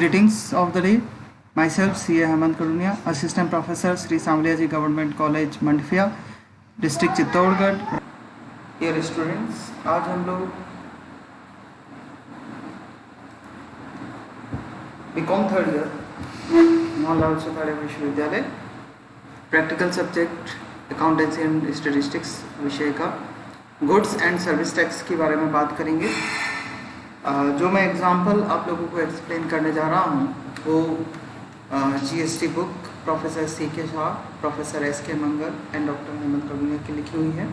Greetings of the day. Myself C.A. Hemant Karunia, Assistant Professor Sri Samliaji Government College Mandfia, District Chittorgarh. Dear students, आज हम लोग BCom third year Mohanlal सुखाड़े विश्वविद्यालय practical subject accountancy and statistics विषय का goods and service tax के बारे में बात करेंगे. जो मैं एग्जाम्पल आप लोगों को एक्सप्लेन करने जा रहा हूँ वो GST book professor C.K. Shah, professor S.K. Mangal and doctor Hemant Karunia की लिखी हुई है.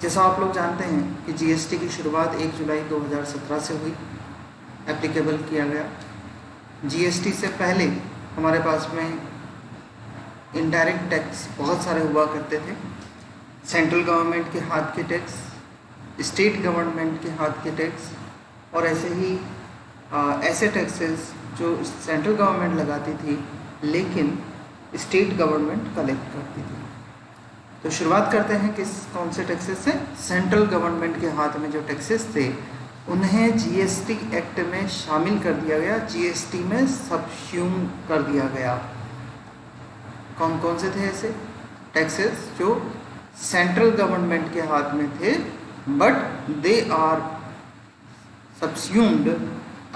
जैसा आप लोग जानते हैं कि जीएसटी की शुरुआत 1 जुलाई 2017 से हुई, एप्लीकेबल किया गया. जीएसटी से पहले हमारे पास में इनडायरेक्ट टैक्स बहुत सारे हुआ करते थे. सेंट्रल गवर्नमेंट के हाथ के टैक्स, स्टेट गवर्नमेंट के हाथ के टैक्स और ऐसे ही ऐसे टैक्सेस जो सेंट्रल गवर्नमेंट लगाती थी लेकिन स्टेट गवर्नमेंट कलेक्ट करती थी. तो शुरुआत करते हैं कौन से टैक्सेस से. सेंट्रल गवर्नमेंट के हाथ में जो टैक्सेस थे उन्हें जीएसटी एक्ट में शामिल कर दिया गया, जीएसटी में सबस्यूम कर दिया गया. कौन कौन से थे ऐसे टैक्सेस जो सेंट्रल गवर्नमेंट के हाथ में थे but they are subsumed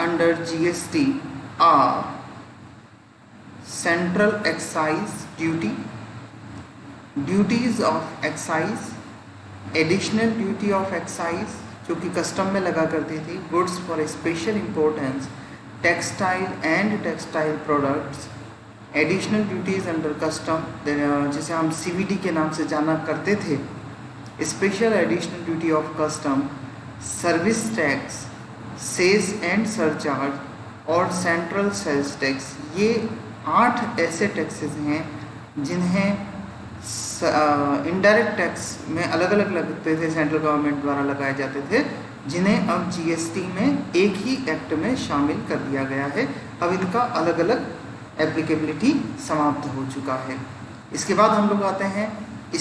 under GST are central excise duty, duties of excise, additional duty of excise जो कि कस्टम में लगा करती थी, goods for special importance, textile and textile products, additional duties under custom जिसे हम CVD के नाम से जाना करते थे, special additional duty of custom, service tax, cess and surcharge और सेंट्रल सेल्स टैक्स. ये 8 ऐसे टैक्सेस हैं जिन्हें इनडायरेक्ट टैक्स में अलग अलग लगते थे, सेंट्रल गवर्नमेंट द्वारा लगाए जाते थे, जिन्हें अब जीएसटी में एक ही एक्ट में शामिल कर दिया गया है. अब इनका अलग अलग एप्लीकेबिलिटी समाप्त हो चुका है. इसके बाद हम लोग आते हैं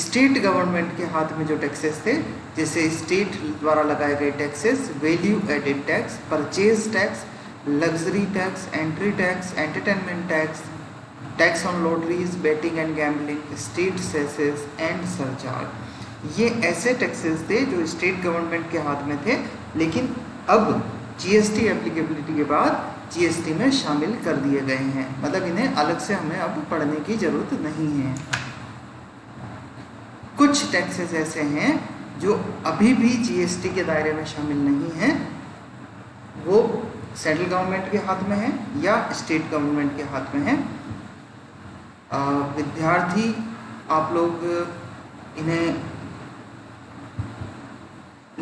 स्टेट गवर्नमेंट के हाथ में जो टैक्सेस थे, जैसे स्टेट द्वारा लगाए गए taxes, value added tax, purchase tax, luxury tax, entry tax, entertainment tax, tax on lotteries, betting and gambling, state cesses and surcharge. ये ऐसे टैक्सेस थे जो स्टेट गवर्नमेंट के हाथ में थे लेकिन अब जीएसटी एप्लीकेबिलिटी के बाद जीएसटी में शामिल कर दिए गए हैं. मतलब इन्हें अलग से हमें अब पढ़ने की जरूरत नहीं है. कुछ टैक्सेस ऐसे हैं जो अभी भी जीएसटी के दायरे में शामिल नहीं हैं, वो सेंट्रल गवर्नमेंट के हाथ में है या स्टेट गवर्नमेंट के हाथ में है. विद्यार्थी आप लोग इन्हें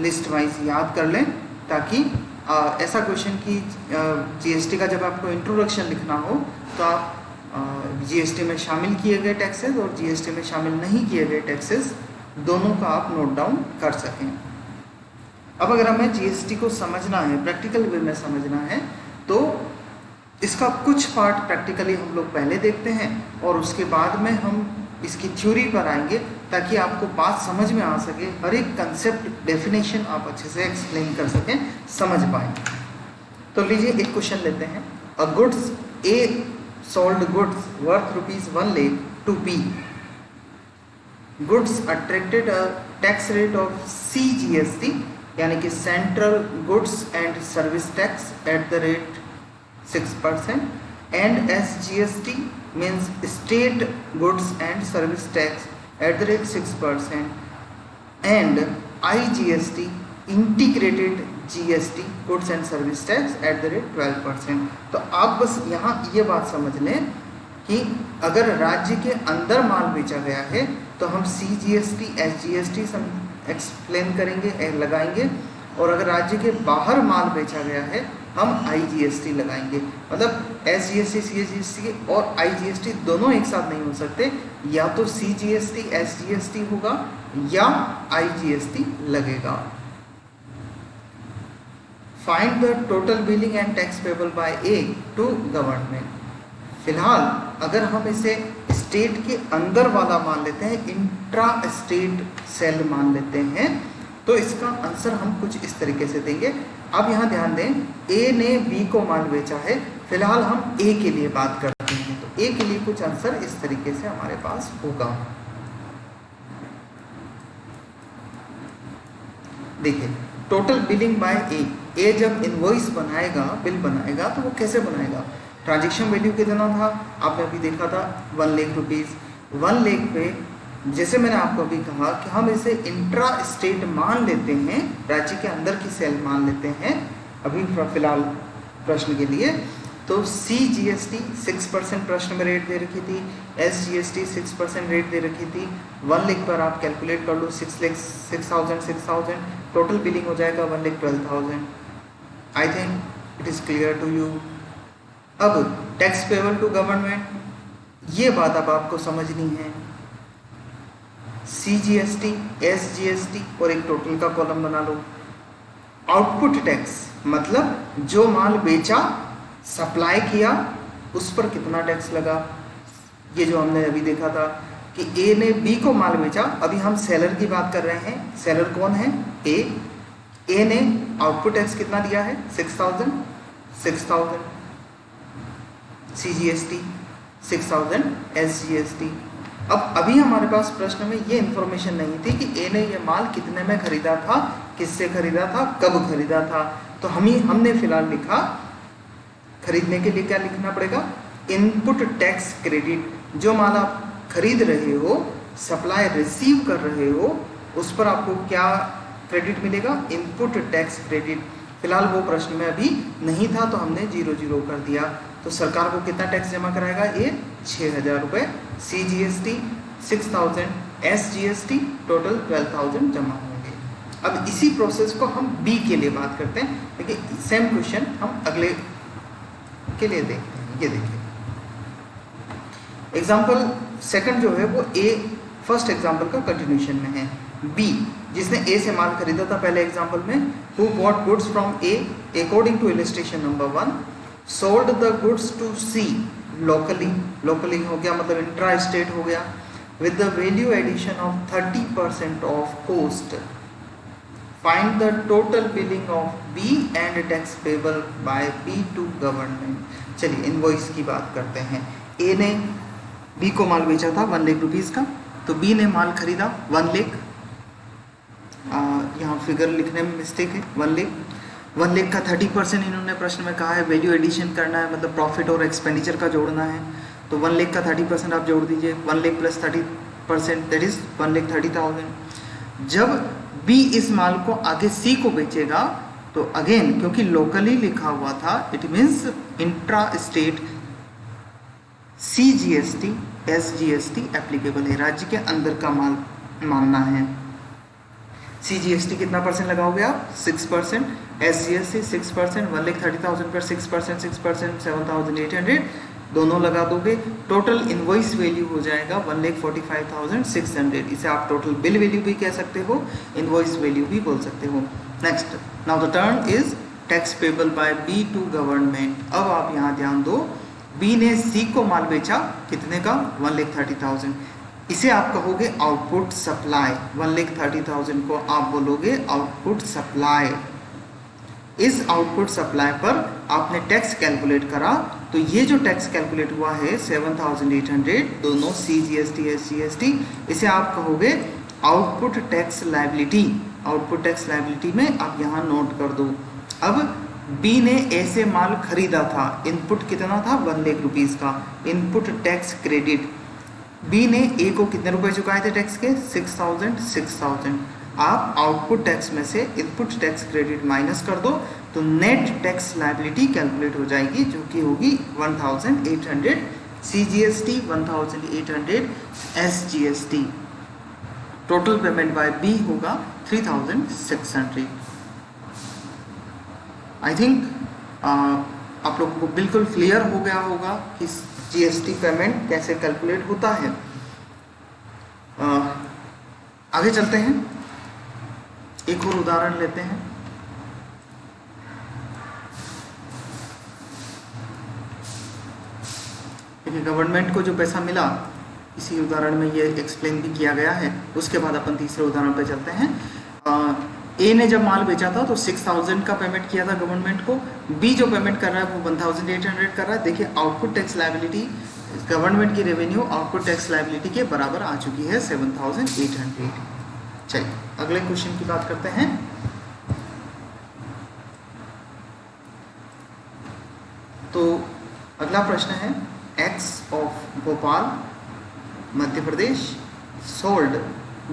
लिस्ट वाइज याद कर लें ताकि ऐसा क्वेश्चन कि जीएसटी का जब आपको इंट्रोडक्शन लिखना हो तो आप जीएसटी में शामिल किए गए टैक्सेस और जीएसटी में शामिल नहीं किए गए टैक्सेस दोनों का आप नोट डाउन कर सकें. अब अगर हमें जीएसटी को समझना है, प्रैक्टिकल वे में समझना है, तो इसका कुछ पार्ट प्रैक्टिकली हम लोग पहले देखते हैं और उसके बाद में हम इसकी थ्योरी पर आएंगे ताकि आपको बात समझ में आ सके, हर एक कंसेप्ट डेफिनेशन आप अच्छे से एक्सप्लेन कर सकें, समझ पाएँ. तो लीजिए एक क्वेश्चन लेते हैं. अ goods A sold goods worth ₹1 lakh to B. Goods attracted a tax rate of CGST यानी कि Central Goods and Service Tax at the rate 6% and SGST means State Goods and Service Tax at the rate 6% and IGST Integrated GST goods and service tax at the rate 12%. तो आप बस यहाँ ये बात समझ लें कि अगर राज्य के अंदर माल बेचा गया है तो हम CGST SGST एक्सप्लेन करेंगे, लगाएंगे, और अगर राज्य के बाहर माल बेचा गया है हम IGST लगाएंगे. मतलब SGST CGST और IGST दोनों एक साथ नहीं हो सकते, या तो CGST SGST होगा या IGST लगेगा. Find the total billing and tax payable by A to government. फिलहाल अगर हम इसे स्टेट के अंदर वाला मान लेते हैं, इंट्रा स्टेट सेल मान लेते हैं, तो इसका आंसर हम कुछ इस तरीके से देंगे. अब यहाँ ध्यान दें, ए ने बी को माल बेचा है, फिलहाल हम ए के लिए बात करते हैं, तो ए के लिए कुछ आंसर इस तरीके से हमारे पास होगा। देखिए, टोटल बिलिंग बाय ए जब इनवॉइस बनाएगा, बिल बनाएगा, तो वो कैसे बनाएगा? ट्रांजेक्शन वैल्यू कितना था आपने अभी देखा था, 1 लाख रुपीज़। 1 लाख पे जैसे मैंने आपको अभी कहा कि हम इसे इंट्रा स्टेट मान लेते हैं, राज्य के अंदर की सेल मान लेते हैं अभी फिलहाल प्रश्न के लिए। तो CGST 6% प्रश्न में रेट दे रखी थी, SGST 6% रेट दे रखी थी। 1 लाख पर आप कैलकुलेट कर लो, 6,000 टोटल बिलिंग हो जाएगा 1,12,000। I think it is clear to you. अब टैक्स पेबल टू गवर्नमेंट, ये बात अब आपको समझनी है। CGST, SGST और एक टोटल का कॉलम बना लो। आउटपुट टैक्स मतलब जो माल बेचा, सप्लाई किया, उस पर कितना टैक्स लगा। ये जो हमने अभी देखा था कि ए ने बी को माल बेचा, अभी हम सेलर की बात कर रहे हैं। सेलर कौन है? ए ने आउटपुट टैक्स कितना दिया है? 6,000। CGST 6,000, SGST। अब अभी हमारे पास प्रश्न में ये इन्फॉर्मेशन नहीं थी कि ए ने ये माल कितने में खरीदा था, किससे खरीदा था, कब खरीदा था। तो हमने फिलहाल लिखा, खरीदने के लिए क्या लिखना पड़ेगा? Input tax credit. जो माल आप खरीद रहे हो, सप्लाई रिसीव कर रहे हो, उस पर आपको क्या क्रेडिट मिलेगा? Input tax credit. फिलहाल वो प्रश्न में अभी नहीं था, तो हमने 0 कर दिया। तो सरकार को कितना टैक्स जमा कराएगा? ये 6,000 रुपये। CGST 6,000, SGST टोटल 12,000 जमा होंगे। अब इसी प्रोसेस को हम बी के लिए बात करते हैं, देखिए सेम क्वेश्चन हम अगले के लिए देखते हैं। ये देखिए एग्जाम्पल सेकंड जो है वो ए फर्स्ट एग्जाम्पल का कंटिन्यूशन में है। बी, जिसने ए से माल खरीदा था पहले एग्जाम्पल में, who bought goods from A according to illustration number 1, sold the goods to C locally हो गया, मतलब इंट्रा स्टेट हो गया, with the value addition of 30% of cost. Find the total billing of B and tax payable by B to government. चलिए invoice की बात करते हैं। ए ने बी को माल बेचा था 1 लाख रुपीज़ का, तो बी ने माल खरीदा 1 लाख। यहाँ फिगर लिखने में मिस्टेक है। 1 लाख का 30% इन्होंने प्रश्न में कहा है, वैल्यू एडिशन करना है, मतलब प्रॉफिट और एक्सपेंडिचर का जोड़ना है। तो 1 लाख का 30% आप जोड़ दीजिए, 1 लाख प्लस 30% दैट इज 1,30,000। जब बी इस माल को आगे सी को बेचेगा, तो अगेन क्योंकि लोकली लिखा हुआ था, it means intra state CGST SGST applicable है, राज्य के अंदर का माल मानना है। CGST कितना परसेंट लगाओगे आप? 6%। SGST 6%, 1,30,000 पर 6%, 7,800 दोनों लगा दोगे, टोटल इनवॉइस वैल्यू हो जाएगा 1,45,600। इसे आप टोटल बिल वैल्यू भी कह सकते हो, इनवॉइस वैल्यू भी बोल सकते हो। Next, now the term is tax payable by B to government. अब आप यहाँ ध्यान दो, बी ने सी को माल बेचा कितने का? 1,30,000। इसे आप कहोगे आउटपुट सप्लाई। 1,30,000 को आप बोलोगे आउटपुट सप्लाई। इस आउटपुट सप्लाई पर आपने टैक्स कैलकुलेट करा, तो ये जो टैक्स कैलकुलेट हुआ है 7,800, दोनों CGST SGST, इसे आप कहोगे output tax liability. Output tax liability में आप यहाँ नोट कर दो। अब बी ने ए से माल खरीदा था, इनपुट कितना था? 1 लाख रुपीज़ का इनपुट टैक्स क्रेडिट। बी ने ए को कितने रुपए चुकाए थे टैक्स के? 6,000। आप आउटपुट टैक्स में से इनपुट टैक्स क्रेडिट माइनस कर दो, तो नेट टैक्स लायबिलिटी कैलकुलेट हो जाएगी, जो कि होगी 1,800 CGST, 1,800 SGST। Total payment by B होगा 3,600। आई थिंक आप लोगों को बिल्कुल क्लियर हो गया होगा कि GST पेमेंट कैसे कैलकुलेट होता है। आगे चलते हैं, एक और उदाहरण लेते हैं। देखिए गवर्नमेंट को जो पैसा मिला, इसी उदाहरण में ये एक्सप्लेन भी किया गया है। उसके बाद अपन तीसरे उदाहरण पे चलते हैं। ए ने जब माल बेचा था तो 6000 का पेमेंट किया था गवर्नमेंट को, बी जो पेमेंट कर रहा है वो 1800 कर रहा है। देखिए आउटपुट टैक्स लायबिलिटी, गवर्नमेंट की रेवेन्यू आउटपुट टैक्स लायबिलिटी के बराबर आ चुकी है 7800। चलिए अगले क्वेश्चन की बात करते हैं। तो अगला प्रश्न है, X of Bhopal Madhya Pradesh sold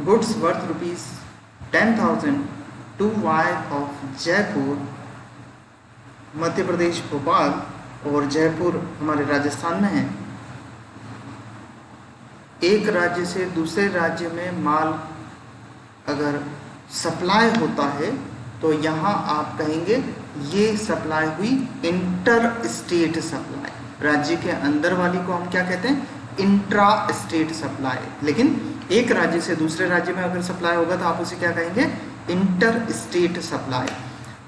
goods worth ₹10,000 to Y of Jaipur, Madhya Pradesh Bhopal और जयपुर हमारे राजस्थान में है। एक राज्य से दूसरे राज्य में माल अगर सप्लाई होता है तो यहाँ आप कहेंगे ये सप्लाई हुई इंटर स्टेट सप्लाई। राज्य के अंदर वाली को हम क्या कहते हैं, इंट्रा स्टेट सप्लाई। लेकिन एक राज्य से दूसरे राज्य में अगर सप्लाई होगा तो आप उसे क्या कहेंगे, inter state supply.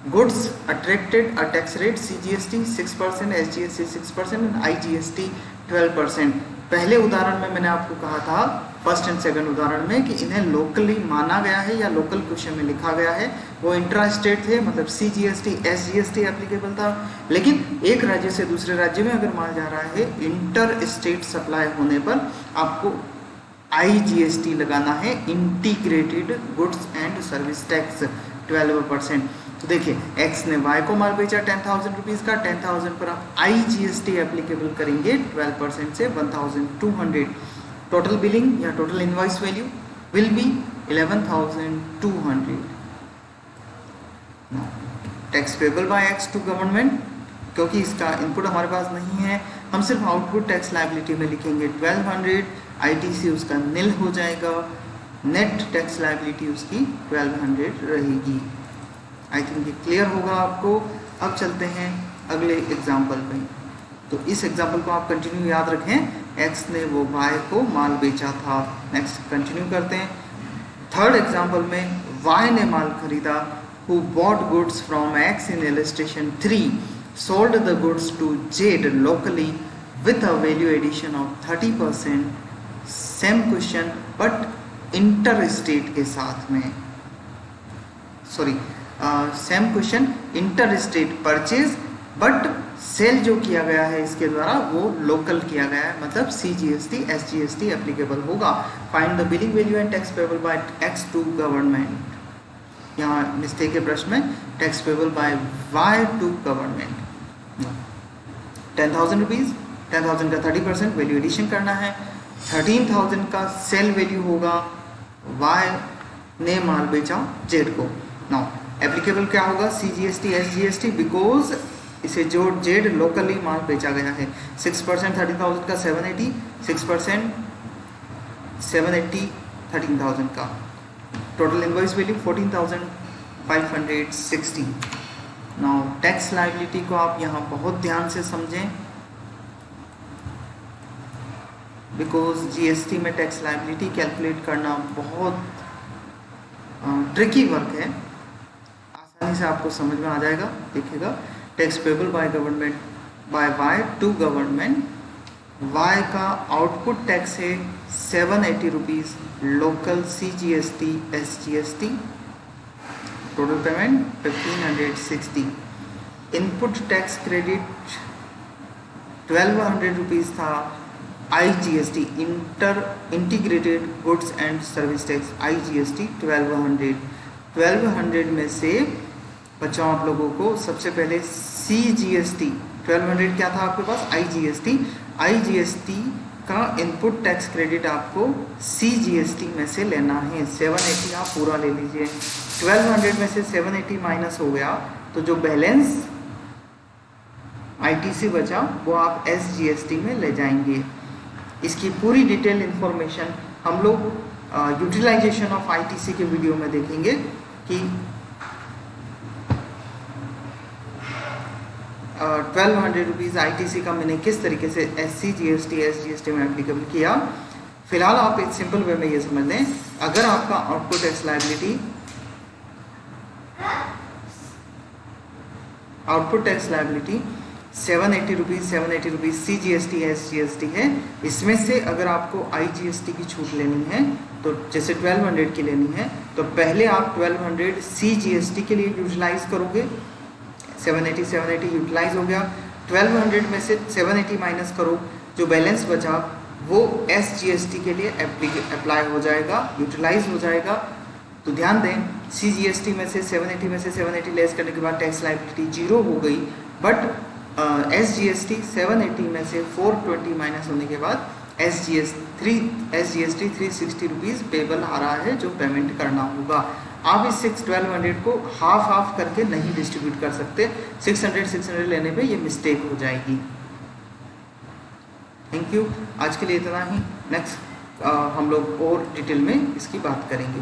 Goods attracted a tax rate CGST 6%, SGST 6% and IGST 12%। पहले उदाहरण में मैंने आपको कहा था, फर्स्ट एंड सेकंड उदाहरण में, कि इन्हें लोकली माना गया है या लोकल क्वेश्चन में लिखा गया है। वो इंट्रा स्टेट थे, मतलब CGST SGST एप्लीकेबल था। लेकिन एक राज्य से दूसरे राज्य में अगर माल जा रहा है इंटर स्टेट सप्लाई होने पर आपको IGST लगाना है, integrated goods and service tax 12%। तो देखिए एक्स ने वाई को माल बेचा 10,000 रुपीज़ का, 10,000 पर आप IGST एप्लीकेबल करेंगे 12% से 1,200। टोटल बिलिंग या total invoice value will be 11,200। Tax payable by X to government, क्योंकि इसका इनपुट हमारे पास नहीं है, हम सिर्फ आउटपुट टैक्स लायबिलिटी में लिखेंगे 1200, ITC उसका निल हो जाएगा, नेट टैक्स लायबिलिटी उसकी 1200 रहेगी। आई थिंक ये क्लियर होगा आपको। अब चलते हैं अगले एग्जाम्पल पे। तो इस एग्जाम्पल को आप कंटिन्यू याद रखें, एक्स ने वो वाई को माल बेचा था। नेक्स्ट कंटिन्यू करते हैं। थर्ड एग्जाम्पल में वाई ने माल खरीदा, who bought goods from X in illustration 3 sold the goods to Z locally with a value addition of 30%। Same question but inter state के साथ में, sorry same question inter state purchase, but sale जो किया गया है इसके द्वारा वो लोकल किया गया है, मतलब CGST SGST एप्लीकेबल होगा। Find the billing value and tax payable by X to government. यहाँ मिस्टेक है प्रश्न में, tax payable by Y to government. 10,000 rupees, 10,000 का 30% वैल्यू एडिशन करना है। 13,000 का सेल वैल्यू होगा, वाई ने माल बेचा जेड को। नाउ एप्लीकेबल क्या होगा, CGST SGST, बिकॉज इसे जो जेड लोकली माल बेचा गया है। 6% 30,000 का 780, 6% 780 13,000 का। Total invoice value 14,560। Now tax liability को आप यहाँ बहुत ध्यान से समझें, बिकॉज GST में टैक्स लायबिलिटी कैलकुलेट करना बहुत ट्रिकी वर्क है। आसानी से आपको समझ में आ जाएगा। देखिएगा, tax payable by government by Y to government. Y का आउटपुट टैक्स है 780 rupees, local CGST SGST। Total payment 1560। Input tax credit 1200 rupees था। IGST integrated goods and service tax IGST 1200 में से बच्चों आप लोगों को सबसे पहले CGST 1200 क्या था आपके पास, IGST का इनपुट टैक्स क्रेडिट आपको CGST में से लेना है। 780 आप पूरा ले लीजिए। 1200 में से 780 माइनस हो गया तो जो बैलेंस ITC बचा वो आप SGST में ले जाएंगे। इसकी पूरी डिटेल इंफॉर्मेशन हम लोग यूटिलाइजेशन ऑफ ITC के वीडियो में देखेंगे कि 1200 रुपीज़ ITC का मैंने किस तरीके से CGST SGST में एप्लीकेबल किया। फिलहाल आप एक सिंपल वे में ये समझ लें, अगर आपका output tax liability 780 rupees CGST SGST है, इसमें से अगर आपको IGST की छूट लेनी है तो जैसे 1200 की लेनी है तो तो पहले आप 1200 CGST के लिए यूटिलाइज करोगे, 780 यूटिलाइज हो गया। 1200 में से 780 माइनस करो, जो बैलेंस बचा वो SGST के लिए अप्लाई हो जाएगा, यूटिलाइज हो जाएगा। तो ध्यान दें, CGST में से 780 में से 780 लेस करने के बाद टैक्स लायबिलिटी 0 हो गई, बट SGST 780 में से 420 माइनस होने के बाद SGST 360 रुपीज़ पेबल आ रहा है, जो पेमेंट करना होगा। आप इस 1200 को हाफ करके नहीं डिस्ट्रीब्यूट कर सकते, 600 लेने पे ये मिस्टेक हो जाएगी। थैंक यू, आज के लिए इतना ही। नेक्स्ट हम लोग और डिटेल में इसकी बात करेंगे।